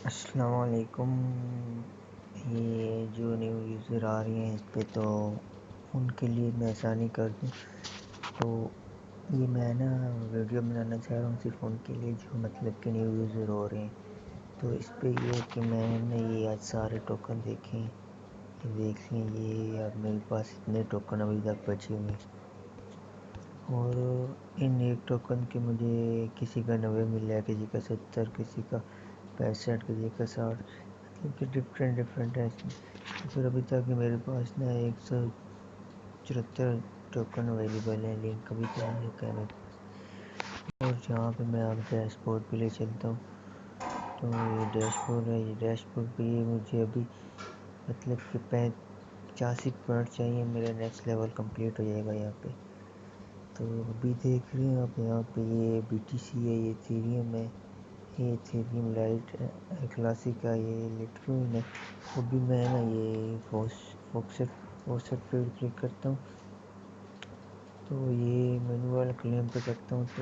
السلام علیکم۔ یہ جو نیو یوزر آ رہے ہیں اس پہ تو ان کے لیے میں آسانی کر دوں، تو یہ میں نا ویڈیو بنانا چاہ رہا ہوں صرف ان کے لیے جو مطلب کہ نیو یوزر ہو رہے ہیں۔ تو اس پہ یہ ہے کہ میں نے یہ آج سارے ٹوکن دیکھیں، یہ دیکھ لیں، یہ اب میرے پاس اتنے ٹوکن ابھی تک بچے ہوئے ہیں، اور ان ایک ٹوکن کے مجھے کسی کا 90 ملا ہے، کسی کا 70، کسی کا 65، کسی کا 60، مطلب کہ ڈفرینٹ ہے اس میں۔ تو پھر ابھی تک میرے پاس نا 174 ٹوکن اویلیبل ہیں، لنک ابھی تک نہیں ہوتا ہے میرے پاس۔ اور جہاں پہ میں آپ ڈیش بورڈ پہ لے چلتا ہوں، تو یہ ڈیش بورڈ ہے، یہ ڈیش بورڈ پہ یہ مجھے ابھی مطلب کہ 85 منٹ چاہیے، میرا نیکسٹ لیول کمپلیٹ ہو جائے گا یہاں پہ۔ تو ابھی دیکھ رہے ہیں آپ یہاں پہ یہ بی ٹی سی ہے، یہ ایتھیریم ہے، یہ ایتھیریم لائٹ کلاسک ہے، یہ لٹکوئن ہے۔ ابھی میں نا یہ فوسٹ پہ کلک کرتا ہوں، تو یہ مینوئل کلیم پہ کرتا ہوں، تو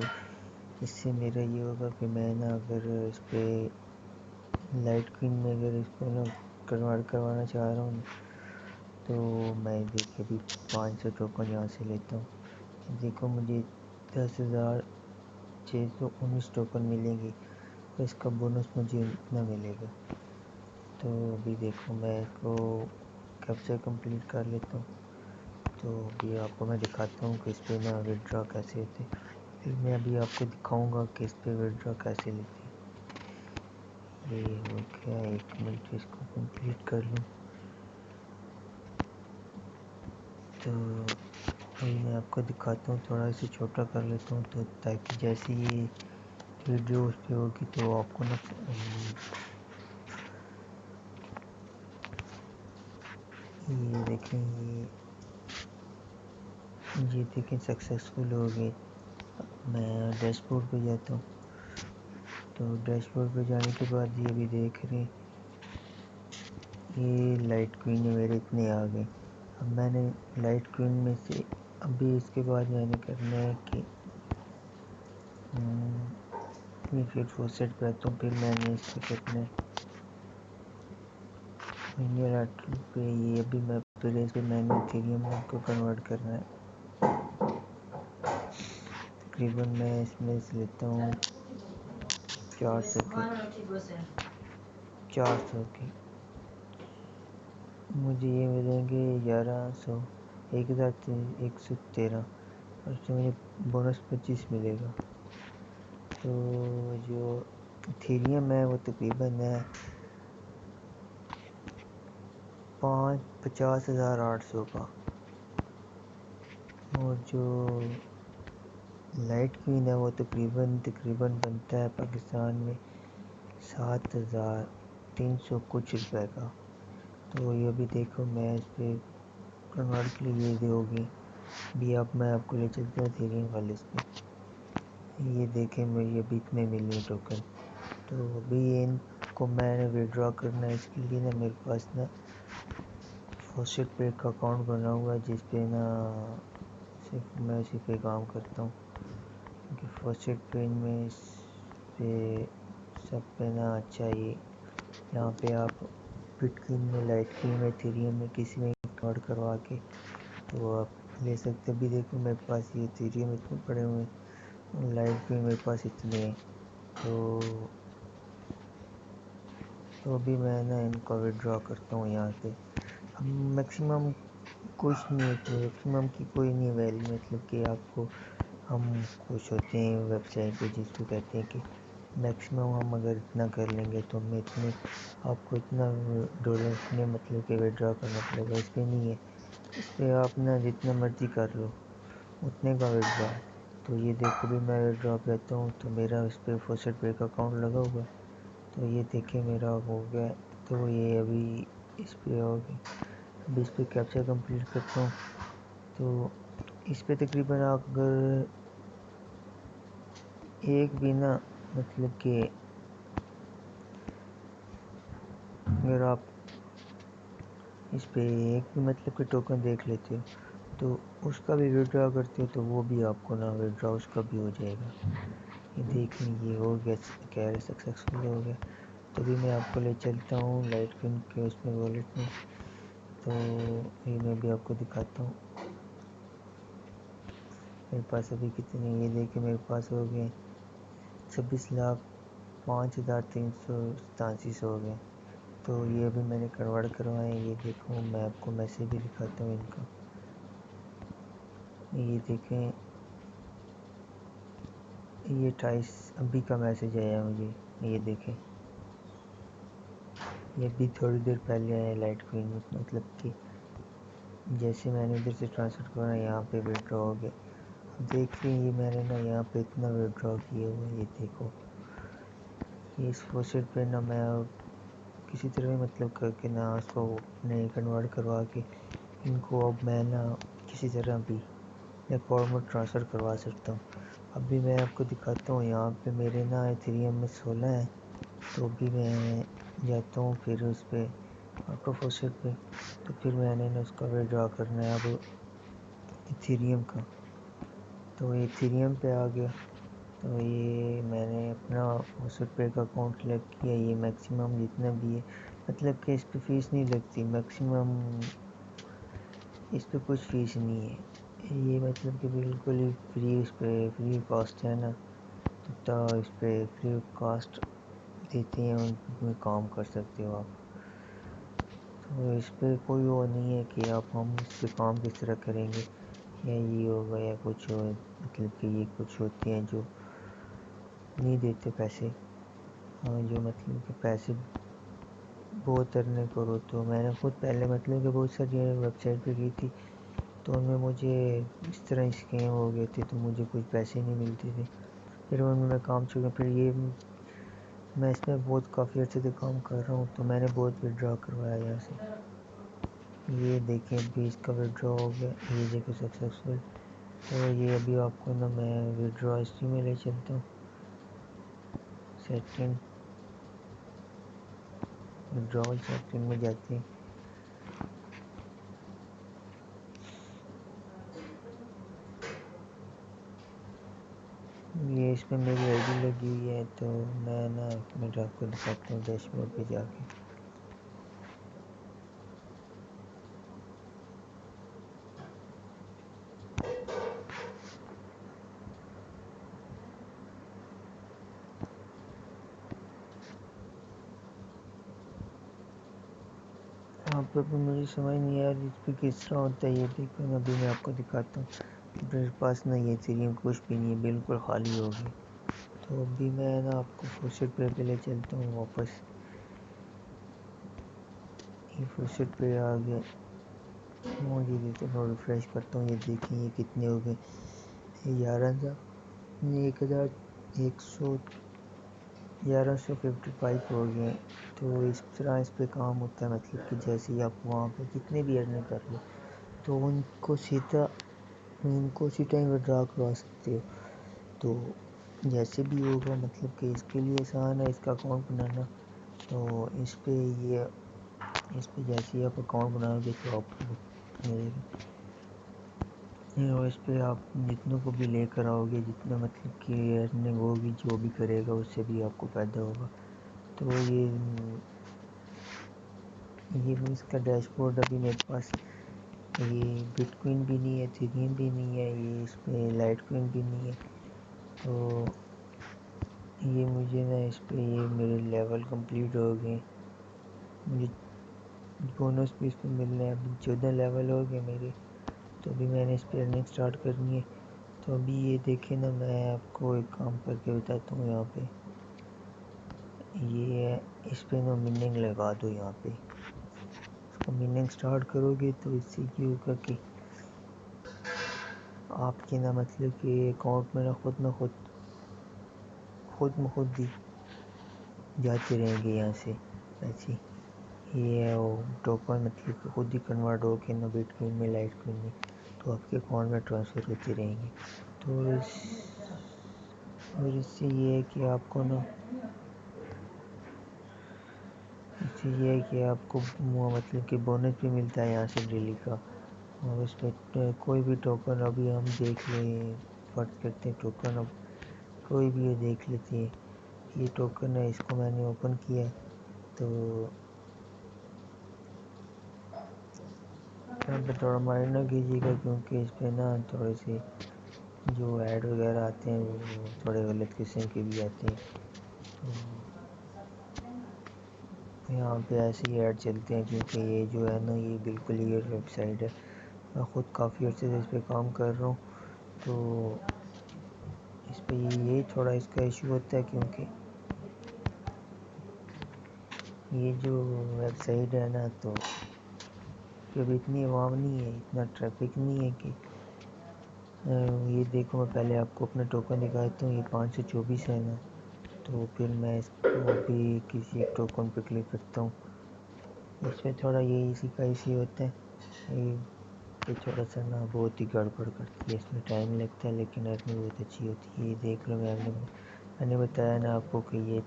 اس سے میرا یہ ہوگا کہ میں نا اگر اس پہ لائٹ کوئن میں اگر اس کو نا کنورٹ کروانا چاہ رہا ہوں، تو میں دیکھیں ابھی 500 ٹوکن یہاں سے لیتا ہوں، دیکھو مجھے 10,619 ٹوکن ملیں گی، اور اس کا بونس مجھے اتنا ملے گا۔ تو ابھی دیکھو میں اس کو کیپچر کمپلیٹ کر لیتا ہوں، تو ابھی آپ کو میں دکھاتا ہوں کہ اس پہ نا وڈرا کیسے ہوتے ہیں، پھر میں ابھی آپ کو دکھاؤں گا کہ اس پہ وڈرا کیسے لیتے ہیں۔ یہ ہو گیا، 1 منٹ اس کو کمپلیٹ کر لوں، تو ابھی میں آپ کو دکھاتا ہوں، تھوڑا اسے چھوٹا کر لیتا ہوں، تو تاکہ جیسے یہ ویڈیو اس پہ ہوگی تو آپ کو نا یہ دیکھیں، یہ دیکھیں سکسیسفل ہو گئے۔ میں ڈیش بورڈ پہ جاتا ہوں، تو ڈیش بورڈ پہ جانے کے بعد یہ بھی دیکھ رہے ہیں، یہ لائٹ کوئن میرے اتنے آ گئے۔ اب میں نے لائٹ کوئن میں سے ابھی اس کے بعد میں نے کرنا ہے کہ یہ پھر فوسٹ پہ آتا ہوں، پھر میں نے اس پہ کرنا ہے پہ، یہ ابھی میں پھر اس پہ میں نے ایتھیریم کو کنورٹ کرنا ہے، تقریباً میں اس میں سے لیتا ہوں 400 کی، مجھے یہ ملیں گے 1100، 1113، اور اس میں مجھے بونس 25 ملے گا۔ تو جو ایتھیریم ہے وہ تقریباً ہے 50,800 کا، اور جو لائٹ کوئن ہے وہ تقریباً بنتا ہے پاکستان میں 7,300 کچھ روپے کا۔ تو یہ بھی دیکھو میں اس پہ کنورٹ کے لیے یہ ہوگی بھی، اب میں آپ کو لے چلتا ہوں ایتھیریم والے اس پہ، یہ دیکھیں مجھے ابھی اتنے ملے ٹوکن۔ تو ابھی ان کو میں نے وڈرا کرنا ہے، اس کے لیے نا میرے پاس نا فوسٹ پے کا اکاؤنٹ بنا ہوا ہے، جس پہ نا صرف میں اسی پہ کام کرتا ہوں، کیونکہ فوسٹ پے میں اس پہ سب پہ نا اچھا، یہاں پہ آپ بٹ کوئن میں، لائٹ کوئن میں، ایتھیریم میں کسی میں کنورٹ کروا کے تو آپ لے سکتے۔ بھی دیکھو میرے پاس یہ ایتھیریم اتنے پڑے ہوئے ہیں، لائٹ کوئن میرے پاس اتنے ہیں، تو ابھی میں نا ان کو وڈرا کرتا ہوں یہاں سے۔ اب میکسیمم کچھ نہیں ہے، میکسیمم کی کوئی نہیں ویلیو، مطلب کہ آپ کو ہم خوش ہوتے ہیں ویب سائٹ پہ جس کو کہتے ہیں کہ میکسیمم ہم اگر اتنا کر لیں گے تو ہمیں اتنے، آپ کو اتنا ڈالر اتنے مطلب کہ وڈرا کرنا پڑے گا، اس پہ نہیں ہے، اس پہ آپ نا جتنا مرضی کر لو اتنے کا وڈرا ہے۔ تو یہ دیکھو بھی میں وڈرا پہ آتا ہوں، تو میرا اس پہ فوسٹ پے کا اکاؤنٹ لگا ہوا ہے، تو یہ دیکھیں میرا ہو گیا، تو یہ ابھی اس پہ ہو گیا، ابھی اس پہ کیپچر کمپلیٹ کرتا ہوں، تو اس پہ تقریباً اگر ایک بھی نا مطلب کہ اگر آپ اس پہ ایک بھی مطلب کہ ٹوکن دیکھ لیتے ہو تو اس کا بھی وڈرا کرتے ہو تو وہ بھی آپ کو نا وڈرا اس کا بھی ہو جائے گا۔ یہ دیکھ لیں، یہ ہو گیا، کہہ رہے سکسیسفل ہو گیا۔ تو ابھی میں آپ کو لے چلتا ہوں لائٹ کوئن کے اس میں والیٹ میں. تو یہ میں بھی آپ کو دکھاتا ہوں میرے پاس ابھی کتنے. یہ دیکھیں میرے پاس ہو گئے 26,05,387 ہو گئے. تو یہ ابھی میں نے کنورٹ کروائے ہیں. یہ دیکھو میں آپ کو میسیج بھی دکھاتا ہوں ان کا. یہ دیکھیں یہ 28 ابھی کا میسیج آیا مجھے. یہ دیکھیں یہ بھی تھوڑی دیر پہلے آیا لائٹ کوئن میں. مطلب کہ جیسے میں نے ادھر سے ٹرانسفر کرنا یہاں پہ وڈرا ہو گیا. اب دیکھ رہے ہیں یہ میں نے نا یہاں پہ اتنا وڈرا کیا ہوا ہے. یہ دیکھو یہ اس فوسٹ پہ نا میں کسی طرح مطلب کر کے نا اس کو اپنے کنورٹ کروا کے ان کو اب میں نا کسی طرح بھی اکاؤنٹ میں ٹرانسفر کروا سکتا ہوں. ابھی میں آپ کو دکھاتا ہوں یہاں پہ میرے نا ایتھیریم میں 16 ہے. تو ابھی میں جاتا ہوں پھر اس پہ آٹو فوسٹ پہ. تو پھر میں نے نا اس کا وڈرا کرنا ہے اب ایتھیریم کا. تو ایتھیریم پہ آ گیا. تو یہ میں نے اپنا فوسٹ پے کا اکاؤنٹ سلیکٹ کیا. یہ میکسیمم جتنا بھی ہے مطلب کہ اس پہ فیس نہیں لگتی. میکسیمم اس پہ کچھ فیس نہیں ہے. یہ مطلب کہ بالکل ہی فری اس پہ فری کاسٹ ہے نا. تو اس پہ فری کاسٹ دیتے ہیں ان میں کام کر سکتے ہو آپ. تو اس پہ کوئی وہ نہیں ہے کہ آپ ہم اس پہ کام کس طرح کریں گے یا یہ ہوگا یا کچھ ہو. مطلب کہ یہ کچھ ہوتے ہیں جو نہیں دیتے پیسے. جو مطلب کہ پیسے بہت ارنے کرو. تو میں نے خود پہلے مطلب کہ بہت ساری ویب سائٹ پہ کی تھی. تو ان میں مجھے اس طرح اسکیم ہو گئے تھے. تو مجھے کچھ پیسے نہیں ملتے تھے. پھر ان میں کام چھوڑا. پھر یہ میں اس میں بہت کافی عرصے سے کام کر رہا ہوں. تو میں نے بہت وڈرا کروایا یہاں سے. یہ دیکھیں ابھی اس کا وڈرا ہو گیا. یہ دیکھیں سکسیسفل. تو یہ ابھی آپ کو نا میں وڈرا ہسٹری میں لے چلتا ہوں. سیٹنگ وڈرول سیٹنگ میں جاتے ہیں. یہ اس میں میری آئی ڈی لگی ہوئی ہے. تو میں نا ایک منٹ آپ کو دکھاتا ہوں ڈیش بورڈ پہ جا کے. یہاں پہ بھی مجھے سمجھ نہیں آ رہی اس پہ کس طرح ہوتا ہے. یہ دیکھو نا ابھی میں آپ کو دکھاتا ہوں. میرے پاس نا یہ ایتھیریم کچھ بھی نہیں ہے. بالکل خالی ہو گئی. تو ابھی میں نا آپ کو فوسٹ پے پہ لے چلتا ہوں واپس. یہ فوسٹ پہ آ گیا. یہ دیتے تھوڑا ریفریش کرتا ہوں. یہ دیکھیں یہ کتنے ہو گئے. 11,155 ہو گئے. تو اس طرح اس پہ کام ہوتا ہے. مطلب کہ جیسے ہی آپ وہاں پہ جتنے بھی ارننگ کر لو تو ان کو اسی ٹائم وڈرا کروا سکتے ہو. تو جیسے بھی ہوگا مطلب کہ اس کے لیے آسان ہے اس کا اکاؤنٹ بنانا. تو اس پہ جیسے ہی آپ اکاؤنٹ بناؤ گے تو آپ کو ملے گا. اور اس پہ آپ جتنوں کو بھی لے کر آؤ گے جتنا مطلب کہ ارننگ ہوگی جو بھی کرے گا اس سے بھی آپ کو فائدہ ہوگا. تو یہ اس کا ڈیش بورڈ ابھی میرے پاس یہ بٹ کوئن بھی نہیں ہے. ایتھیریم بھی نہیں ہے. یہ اس پہ لائٹ کوئن بھی نہیں ہے. تو یہ مجھے نا اس پہ یہ میرے لیول کمپلیٹ ہو گئے. مجھے بونس بھی اس پہ ملنے ہیں. ابھی 14 لیول ہو گئے میرے. تو ابھی میں نے اس پہ ارننگ سٹارٹ کرنی ہے. تو ابھی یہ دیکھیں نا میں آپ کو ایک کام کر کے بتاتا ہوں. یہاں پہ یہ اس پہ نا مننگ لگا دو. یہاں پہ اس کا مننگ سٹارٹ کرو گے تو اس سے یہ ہوگا کہ آپ کے نا مطلب کہ اکاؤنٹ میں نا خود ہی جاتے رہیں گے یہاں سے پیسے. یہ وہ ٹوکن مطلب کہ خود ہی کنورٹ ہو کے نا بٹ کوئن میں لائٹ کوئن میں تو آپ کے اکاؤنٹ میں ٹرانسفر ہوتے رہیں گے. تو اور اس سے یہ ہے کہ آپ کو نا اس سے یہ ہے کہ آپ کو مطلب کہ بونس بھی ملتا ہے یہاں سے ڈیلی کا. اور اس پہ کوئی بھی ٹوکن ابھی ہم دیکھ لیں فرض کرتے ہیں ٹوکن اب کوئی بھی یہ دیکھ لیتے ہیں. یہ ٹوکن ہے، اس کو میں نے اوپن کیا تو یہاں پہ تھوڑا مائنڈ نہ کیجیے گا، کیونکہ اس پہ نا تھوڑے سے جو ایڈ وغیرہ آتے ہیں وہ تھوڑے غلط قسم کے بھی آتے ہیں، تو یہاں پہ ایسے ہی ایڈ چلتے ہیں، کیونکہ یہ جو ہے نا یہ بالکل یہ ویب سائٹ ہے، میں خود کافی عرصے سے اس پہ کام کر رہا ہوں، تو اس پہ یہی تھوڑا اس کا ایشو ہوتا ہے، کیونکہ یہ جو ویب سائٹ ہے نا تو ابھی اتنی عوام نہیں ہے، اتنا ٹریفک نہیں ہے کہ یہ دیکھو میں پہلے آپ کو اپنا ٹوکن دکھاتا ہوں، یہ 524 ہے نا، تو پھر میں اس کو بھی کسی ایک ٹوکن پہ کلک کرتا ہوں، اس میں تھوڑا یہ اسی کا ایشو ہوتا ہے، یہ تھوڑا سا نا بہت ہی گڑبڑ کرتی ہے، اس میں ٹائم لگتا ہے لیکن ارننگ بہت اچھی ہوتی ہے، یہ دیکھ لو میں نے بتایا نا آپ کو کہ یہ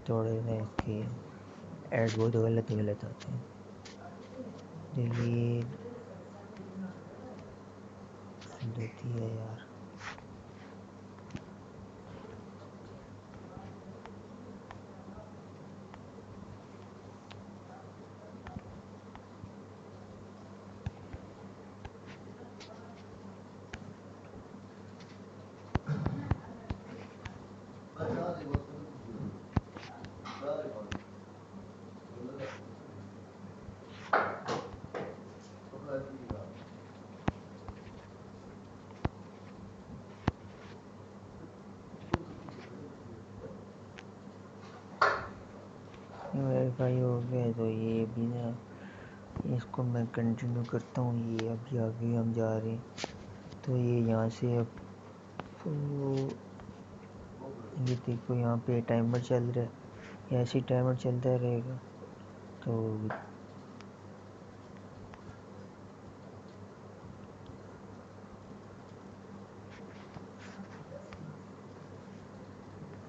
تھوڑے نا اس کے ایڈ بہت غلط آتے ہیں، یہ دیتی ہے یار۔ ویریفائی ہو گیا تو یہ بھی نا اس کو میں کنٹینیو کرتا ہوں، یہ ابھی آگے ہم جا رہے ہیں، تو یہ یہاں سے اب تو یہ دیکھو یہاں پہ ٹائمر چل رہا ہے، ایسے ہی ٹائمر چلتا رہے گا، تو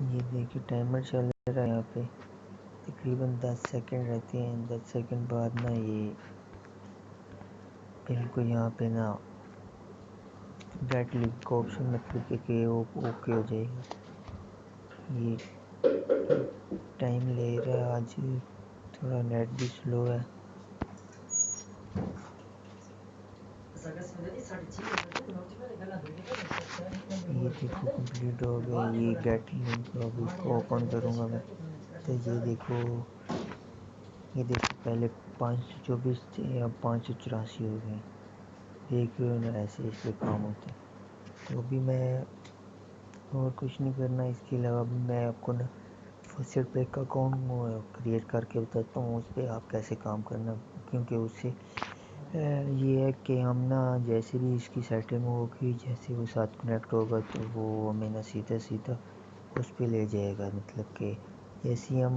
یہ دیکھیے ٹائمر چل رہا ہے، یہاں پہ تقریباً 10 سیکنڈ رہتے ہیں، 10 سیکنڈ بعد نا یہ بالکل یہاں پہ نا گیٹ لنک کا آپشن مطلب کہ اوکے ہو جائے گا، یہ ٹائم لے رہا ہے، آج تھوڑا نیٹ بھی سلو ہے، یہ دیکھو کمپلیٹ ہو گیا، یہ گیٹ لنک اب اس کو اوپن کروں گا میں، تو یہ دیکھو پہلے 524 تھے، اب 584 ہو گئے، دیکھ رہے ہو نا ایسے اس پہ کام ہوتے ہیں، تو ابھی میں اور کچھ نہیں کرنا، اس کے علاوہ بھی میں آپ کو نا فسٹ پہ کا اکاؤنٹ کریٹ کر کے بتاتا ہوں، اس پہ آپ کیسے کام کرنا، کیونکہ اس سے یہ ہے کہ ہم نا جیسے بھی اس کی سیٹنگ ہوگی، جیسے وہ ساتھ کنیکٹ ہوگا تو وہ ہمیں نا سیدھا اس پہ لے جائے گا، مطلب کہ جیسے ہی ہم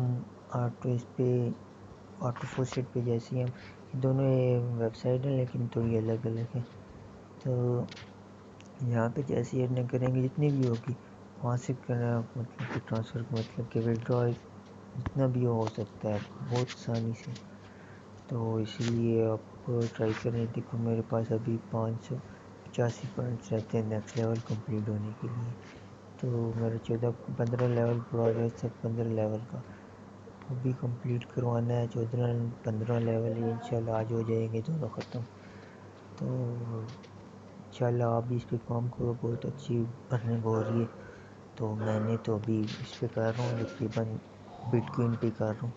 آٹو فوسٹ پہ جیسے ہم دونوں ویب سائٹ ہیں لیکن تھوڑی الگ الگ ہیں، تو یہاں پہ جیسے ایڈ کریں گے جتنی بھی ہوگی وہاں سے کرنا، مطلب کہ ٹرانسفر مطلب کہ ودڈرا جتنا بھی ہو سکتا ہے بہت آسانی سے، تو اسی لیے آپ ٹرائی کریں، دیکھو میرے پاس ابھی 585 پوائنٹس رہتے ہیں نیکسٹ لیول کمپلیٹ ہونے کے لیے، تو میرا 15 لیول پورا ہو گیا، تک 15 لیول کا وہ بھی کمپلیٹ کروانا ہے، 15 لیول انشاءاللہ آج ہو جائیں گے دونوں ختم، تو انشاءاللہ آپ بھی اس پہ کام کرو، بہت اچھی ارننگ ہو رہی ہے، تو میں نے تو ابھی اس پہ کر رہا ہوں، تقریباً بٹ کوئن پہ کر رہا ہوں،